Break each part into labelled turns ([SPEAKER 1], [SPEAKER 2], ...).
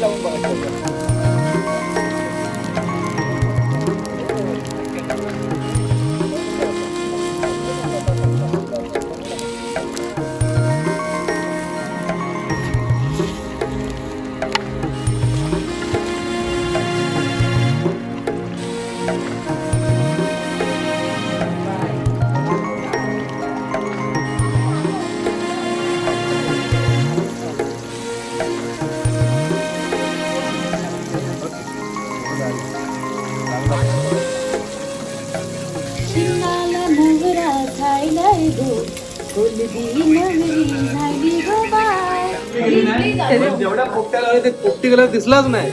[SPEAKER 1] लावून बघायचं.
[SPEAKER 2] शिंगाला मोगरा झायलाय गो कोलबी नगरी झाली गो बाय.
[SPEAKER 1] जेवढ्या पोपट्याला आले ते पोपटी कलर दिसलाच नाही.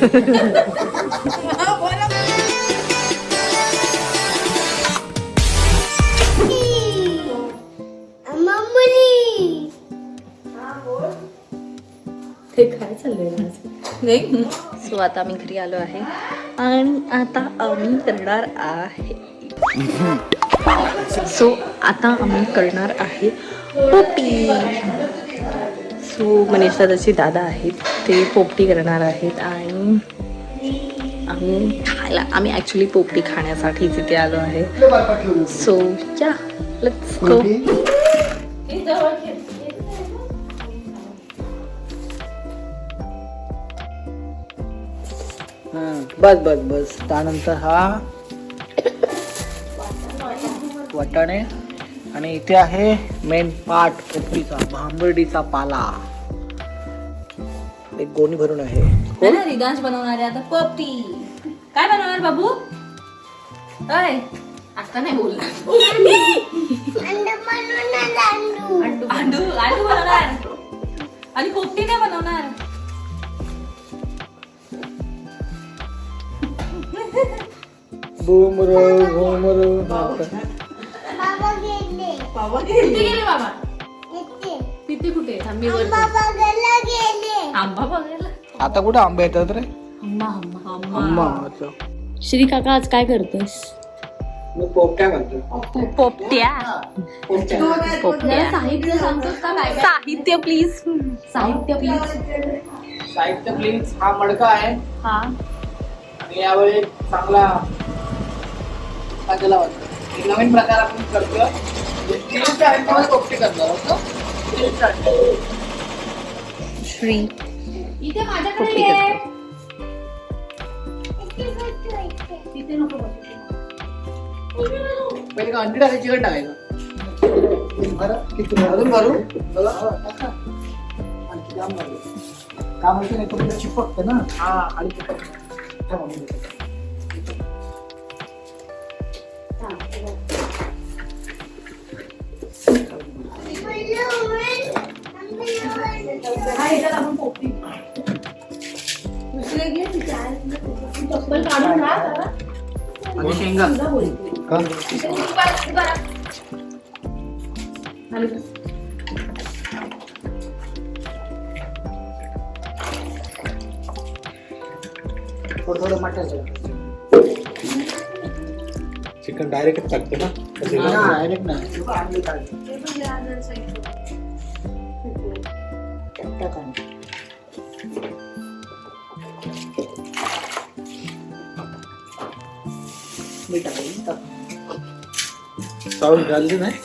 [SPEAKER 2] ते काय चाललंय? सो आता आम्ही घरी आलो आहे आणि आता आम्ही करणार आहे पोपटी. सो मनीष दादाचे दादा आहेत ते पोपटी करणार आहेत आणि आम्ही ऍक्च्युली पोपटी खाण्यासाठीच इथे आलो आहे. सो या लेट्स गो.
[SPEAKER 1] बस बस बस. त्यानंतर हा वाटाणे आणि इथे आहे मेन पार्ट पोपटीचा, भांबर्डीचा पाला. एक गोणी भरून आहे.
[SPEAKER 2] रिदांश बनवणार आहे आता पोपटी. काय बनवणार बाबू? अय आता नाही बोलला. अंडू बनवणार आणि पोपटी नाही बनवणार.
[SPEAKER 1] बूमर घुमर.
[SPEAKER 2] कुठे गेले बाबा? तिथे कुठे? आंबा बघायला.
[SPEAKER 1] आता कुठे आंबे येतात रे?
[SPEAKER 2] आंबा.
[SPEAKER 1] अच्छा.
[SPEAKER 2] श्री काका आज काय करतोस?
[SPEAKER 1] मी पोपट्या म्हणतो.
[SPEAKER 2] पोपट्या. साहित्य सांगतोस का? काय साहित्य प्लीज. साहित्य
[SPEAKER 1] प्लीज. हा मडका आहे
[SPEAKER 2] हा.
[SPEAKER 1] आणि यावेळी एक चांगला त्याला वाटतं एक नवीन प्रकार आपण करतो. पोपटी करतो.
[SPEAKER 2] श्री
[SPEAKER 3] इथे माझ्याकडे
[SPEAKER 2] पोपटी
[SPEAKER 3] ये.
[SPEAKER 2] करतो.
[SPEAKER 3] तिथे नको बसू.
[SPEAKER 1] पहिले का अंडी टाकायची चिकन टाकायचं. अजून भरू आणखी जाम भरू. का माहिती नाही तो चिपकते ना. हा आणि चिपकते.
[SPEAKER 3] आपण पोपटी दुसरे घे. चप्पल काढून राहा जरा.
[SPEAKER 1] आणि शेंगा थोडं मटायचं. चिकन डायरेक्ट टाकते ना. डायरेक्ट नाही. साऊंड घालले नाही.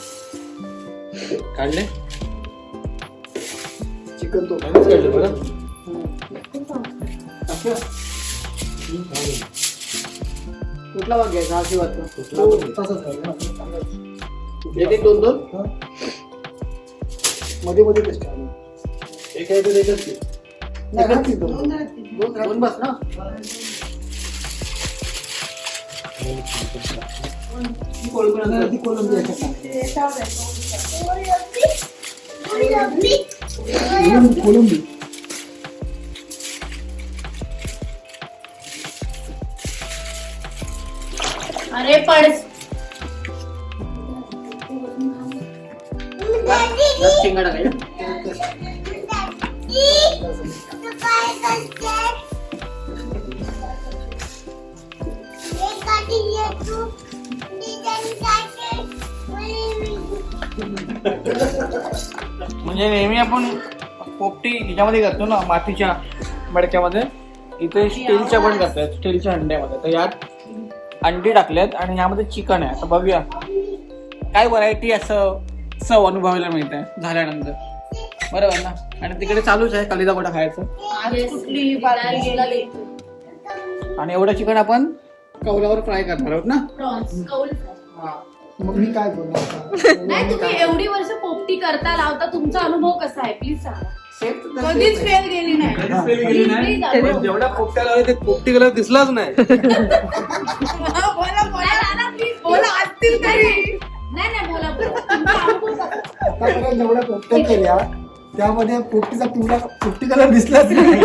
[SPEAKER 1] काढले चिकन तो काढले बरं. कुठला भाग घ्यायचा? आशीर्वाद एक एक दोन दोन मध्ये मध्ये टेस्ट एक आहे तर एकच दोन बस ना. कोलंबी
[SPEAKER 3] अरे पड.
[SPEAKER 1] शेंगा टाकायच्या. म्हणजे नेहमी आपण पोपटी ह्याच्यामध्ये करतो ना, मातीच्या मडक्यामध्ये. इथे स्टीलच्या पण करतात, स्टीलच्या अंड्यामध्ये. तर यात अंडी टाकल्यात आणि ह्यामध्ये चिकन आहे. आता बघूया काय व्हरायटी असं चव अनुभवायला मिळते झाल्यानंतर, बरोबर ना. आणि तिकडे चालूच आहे कलिदा गोटा खायचं. आणि एवढं चिकन आपण कौलावर फ्राय करणार आहोत ना.
[SPEAKER 4] मग मी काय बोलणार
[SPEAKER 3] नाही, तुम्ही एवढी वर्ष पोपटी करता लावता, तुमचा अनुभव कसा आहे प्लीज सांगा.
[SPEAKER 4] कधीच
[SPEAKER 3] फेल गेली नाही.
[SPEAKER 4] जेवढ्या पोपट्याला आले ते पोपटी कलर दिसलाच नाही.
[SPEAKER 3] बोला असतील तरी. नाही बोला तुमचा अनुभव कसा?
[SPEAKER 4] आतापर्यंत जेवढ्या पोपट्या केल्या त्यामध्ये पोपटीचा पिवळा पोपटी कलर दिसलाच नाही.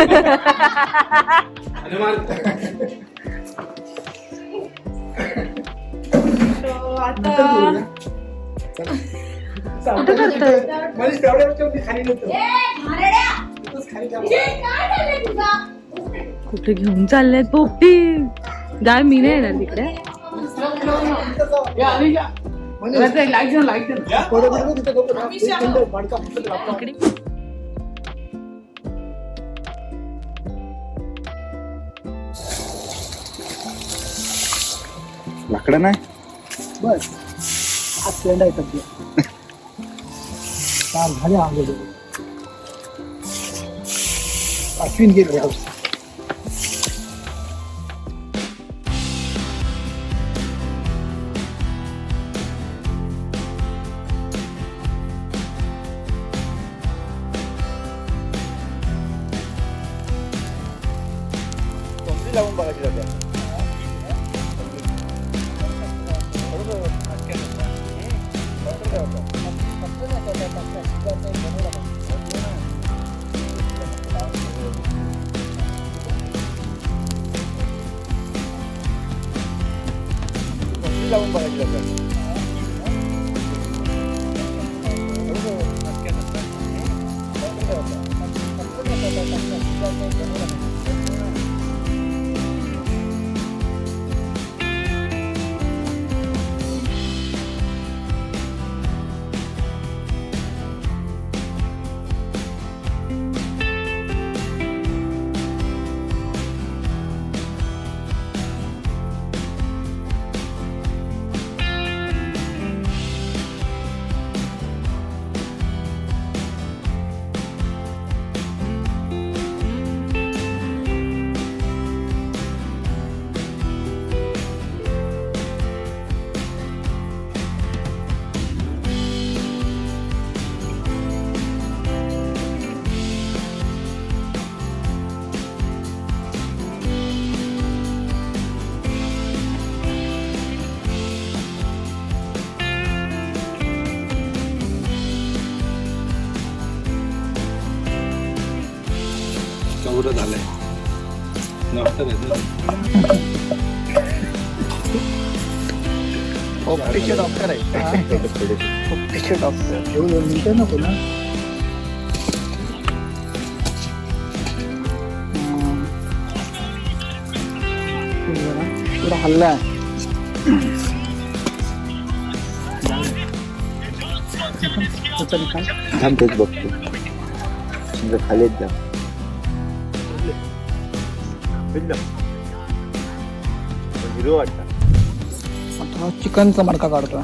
[SPEAKER 2] कुठे घेऊन चालल्यात पोपटी? जाय मी नाही येणार तिकडे.
[SPEAKER 5] लाकडं नाही
[SPEAKER 4] बस आज फ्रेंड आहेत आपले. काल झाले आंघोळ. अश्विन गेले हाऊस.
[SPEAKER 5] लावून बघायची जाते. लावून बघायची जाते. चौरं झालंय.
[SPEAKER 1] पोपटीचे डॉक्टर आहेत. पोपटीचे डॉक्टर
[SPEAKER 4] एवढं मिळतं नको ना.
[SPEAKER 1] थोडा हल्ला
[SPEAKER 5] थांब तेच बघतो. खालीच जा. हिरो वाटतं.
[SPEAKER 1] चिकनचा मडका काढतोय,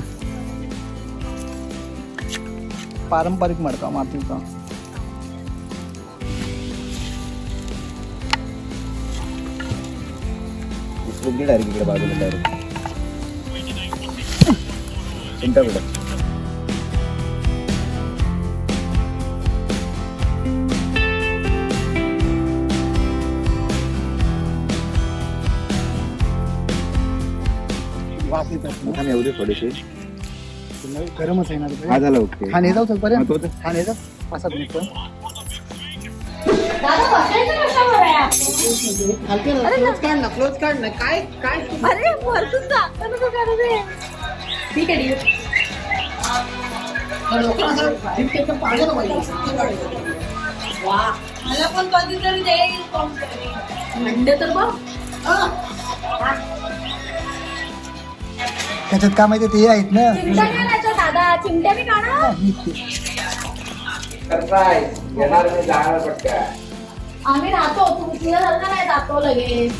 [SPEAKER 1] पारंपरिक मडका मातीचा.
[SPEAKER 5] डायरेक्ट इकडे बाजूला डायरेक्ट चिंताकडे.
[SPEAKER 4] वास येत असतो.
[SPEAKER 5] एवढे थोडेसे
[SPEAKER 4] गरमच आहे ना.
[SPEAKER 5] हा झाला ओके.
[SPEAKER 4] हा नेता पर्यंत.
[SPEAKER 5] हा, तो-
[SPEAKER 4] हा नेता असा तुमचं
[SPEAKER 3] दादा बसायचं कशावर आहे आपण?
[SPEAKER 1] क्लोज काढ ना. काय काय
[SPEAKER 2] अरे वरतून जाताना तो करत आहे.
[SPEAKER 3] ठीक आहे ठीक मला पण कधीतरी देईल अंडे तर बघ.
[SPEAKER 4] त्याच्यात काय माहिती ते आहेत ना.
[SPEAKER 3] चिमटा काय त्याच्या दादा चिमट्या बी काढा. आम्ही राहतो तुझ्यासारखं नाही जातो लगेच.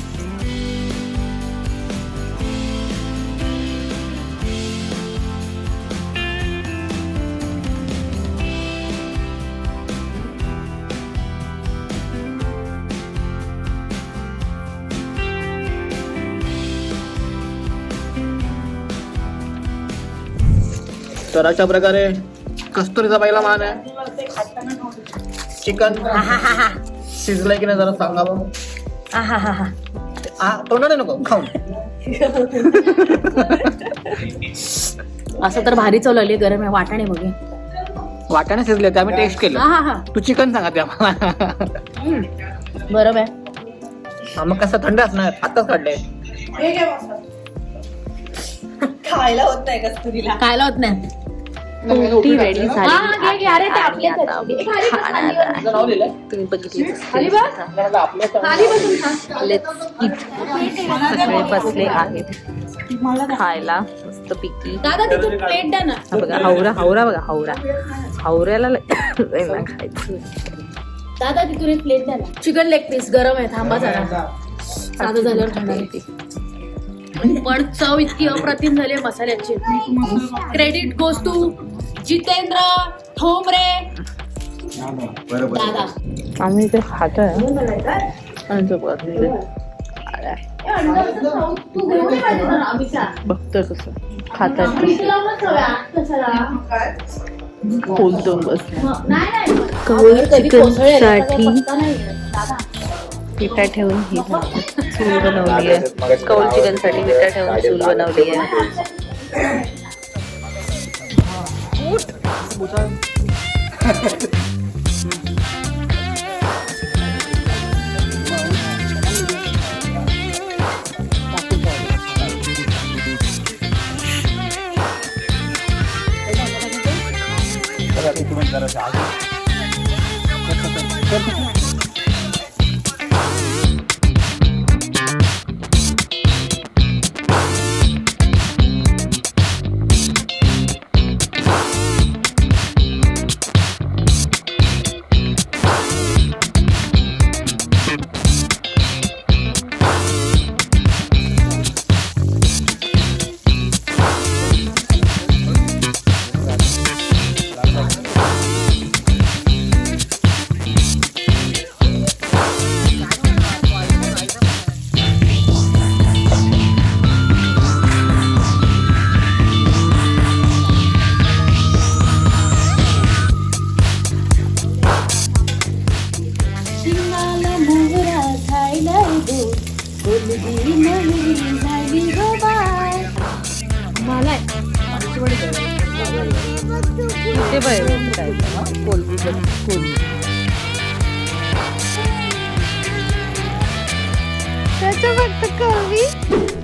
[SPEAKER 1] तर अशा प्रकारे कस्तुरीचा पहिला मान आहे. चिकन शिजलंय की नाही जरा सांगा बघ. तोंडाने नको खाऊन.
[SPEAKER 2] असं तर भारी चव लागली, गरम आहे. वाटाणे बघे,
[SPEAKER 1] वाटाणे शिजले ते आम्ही टेस्ट केलं. तू चिकन सांगा ते आम्हाला.
[SPEAKER 2] बरोबर आहे.
[SPEAKER 1] हा, मग कसं थंड असणार, आताच काढले.
[SPEAKER 2] खायला होत नाही. रोटी रेडी झाली
[SPEAKER 3] हा, घे, घे. अरे, ते
[SPEAKER 2] आणि
[SPEAKER 3] आपलेच
[SPEAKER 2] आता
[SPEAKER 3] आहेत.
[SPEAKER 2] आम्ही
[SPEAKER 3] खाली बस,
[SPEAKER 2] खाणार
[SPEAKER 3] खाली बस.
[SPEAKER 2] आहे.
[SPEAKER 1] नाव लिहिलंय?
[SPEAKER 2] तुम्ही बघितली
[SPEAKER 3] खाली बस. खाली बसून खा.
[SPEAKER 2] सगळे बसले आहेत खायला मस्त पिकी.
[SPEAKER 3] दादा तिथून प्लेट द्या ना.
[SPEAKER 2] बघा हावरा बघा, हावऱ्याला लय खायचं.
[SPEAKER 3] दादा तिथून एक प्लेट द्या ना. चिकन लेग पीस गरम आहे, थांबा जरा. साधं झाल्यावर खाणार आहे. पण चव इतकी अप्रतिम झाली आहे मसाल्याची. Credit goes to Jitendra Thombre दादा.
[SPEAKER 2] आम्ही इथे खातोय बघतोय कसं खातात, खोलतो बस. कौल चिकन साठी पिठा ठेवून ही चूल बनवली आहे. कौल चिकन साठी पिठा ठेवून चूल बनवली आहे.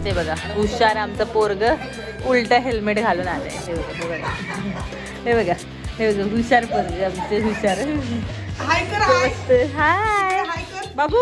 [SPEAKER 2] ते बघा हुशार आमचं पोरग उलट हेल्मेट घालून आलंय. हे बघा हुशार पोरग आमचे हुशार. हाय बाबू.